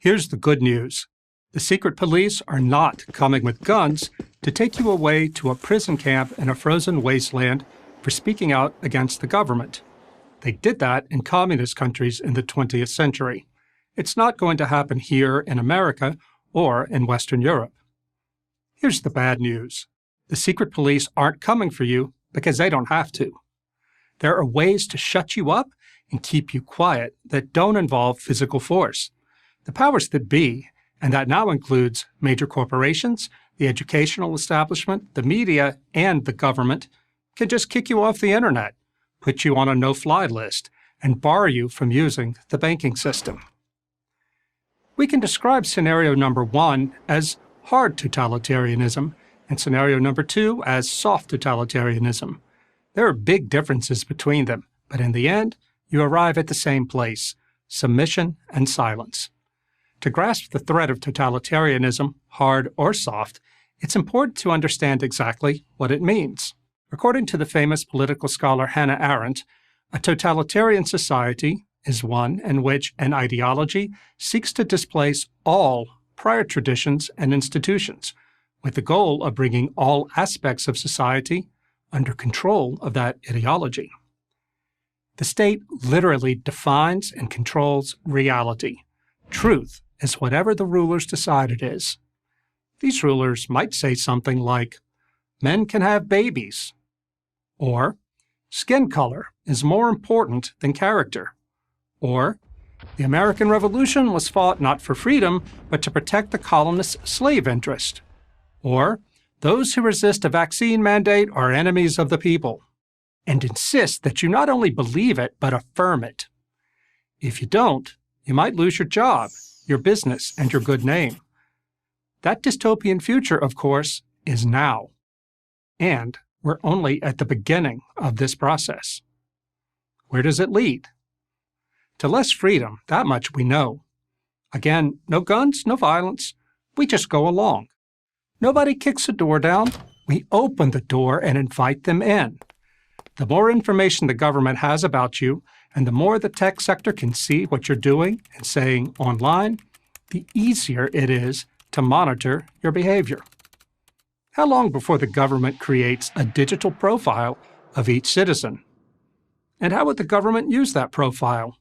Here's the good news. The secret police are not coming with guns to take you away to a prison camp in a frozen wasteland for speaking out against the government. They did that in communist countries in the 20th century. It's not going to happen here in America or in Western Europe. Here's the bad news. The secret police aren't coming for you because they don't have to. There are ways to shut you up and keep you quiet that don't involve physical force. The powers that be, and that now includes major corporations, the educational establishment, the media, and the government, can just kick you off the internet, put you on a no-fly list, and bar you from using the banking system. We can describe scenario number 1 as hard totalitarianism and scenario number 2 as soft totalitarianism. There are big differences between them, but in the end, you arrive at the same place: submission and silence. To grasp the threat of totalitarianism, hard or soft, it's important to understand exactly what it means. According to the famous political scholar Hannah Arendt, a totalitarian society is one in which an ideology seeks to displace all prior traditions and institutions, with the goal of bringing all aspects of society under control of that ideology. The state literally defines and controls reality. Truth is whatever the rulers decide it is. These rulers might say something like, men can have babies, or skin color is more important than character, or the American Revolution was fought not for freedom, but to protect the colonists' slave interest, or those who resist a vaccine mandate are enemies of the people, and insist that you not only believe it, but affirm it. If you don't, you might lose your job, your business, and your good name. That dystopian future, of course, is now. And we're only at the beginning of this process. Where does it lead? To less freedom, that much we know. Again, no guns, no violence. We just go along. Nobody kicks the door down. We open the door and invite them in. The more information the government has about you, and the more the tech sector can see what you're doing and saying online, the easier it is to monitor your behavior. How long before the government creates a digital profile of each citizen? And how would the government use that profile?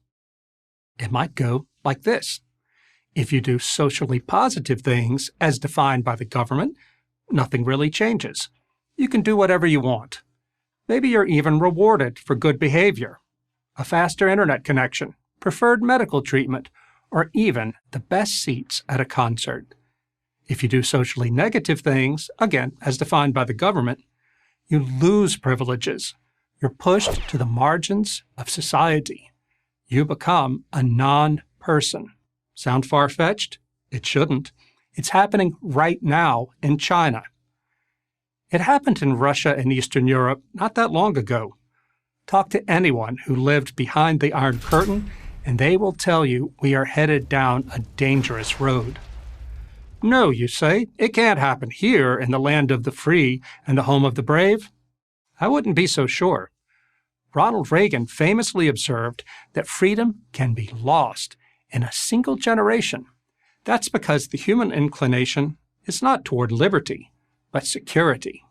It might go like this. If you do socially positive things as defined by the government, nothing really changes. You can do whatever you want. Maybe you're even rewarded for good behavior. A faster internet connection, preferred medical treatment, or even the best seats at a concert. If you do socially negative things, again, as defined by the government, you lose privileges. You're pushed to the margins of society. You become a non-person. Sound far-fetched? It shouldn't. It's happening right now in China. It happened in Russia and Eastern Europe not that long ago. Talk to anyone who lived behind the Iron Curtain, and they will tell you we are headed down a dangerous road. No, you say, it can't happen here in the land of the free and the home of the brave. I wouldn't be so sure. Ronald Reagan famously observed that freedom can be lost in a single generation. That's because the human inclination is not toward liberty, but security.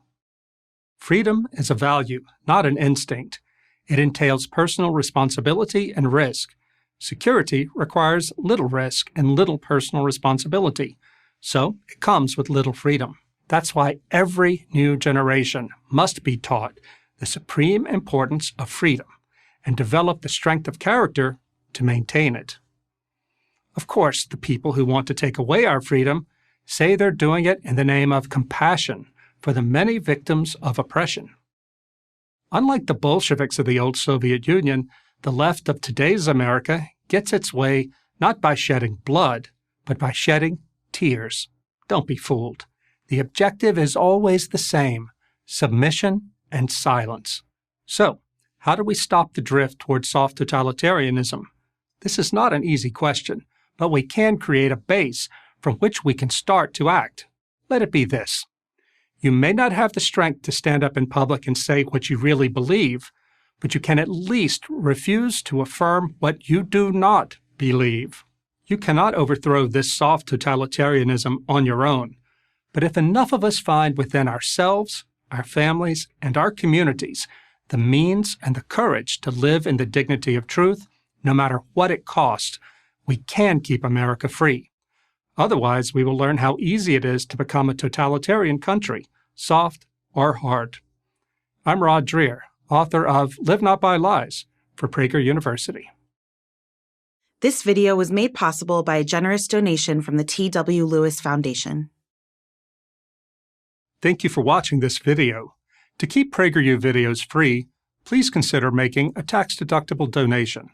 Freedom is a value, not an instinct. It entails personal responsibility and risk. Security requires little risk and little personal responsibility, so it comes with little freedom. That's why every new generation must be taught the supreme importance of freedom and develop the strength of character to maintain it. Of course, the people who want to take away our freedom say they're doing it in the name of compassion for the many victims of oppression. Unlike the Bolsheviks of the old Soviet Union, the left of today's America gets its way not by shedding blood, but by shedding tears. Don't be fooled. The objective is always the same: submission and silence. So, how do we stop the drift toward soft totalitarianism? This is not an easy question, but we can create a base from which we can start to act. Let it be this. You may not have the strength to stand up in public and say what you really believe, but you can at least refuse to affirm what you do not believe. You cannot overthrow this soft totalitarianism on your own, but if enough of us find within ourselves, our families, and our communities the means and the courage to live in the dignity of truth, no matter what it costs, we can keep America free. Otherwise, we will learn how easy it is to become a totalitarian country, soft or hard. I'm Rod Dreher, author of Live Not by Lies for Prager University. This video was made possible by a generous donation from the T.W. Lewis Foundation. Thank you for watching this video. To keep PragerU videos free, please consider making a tax-deductible donation.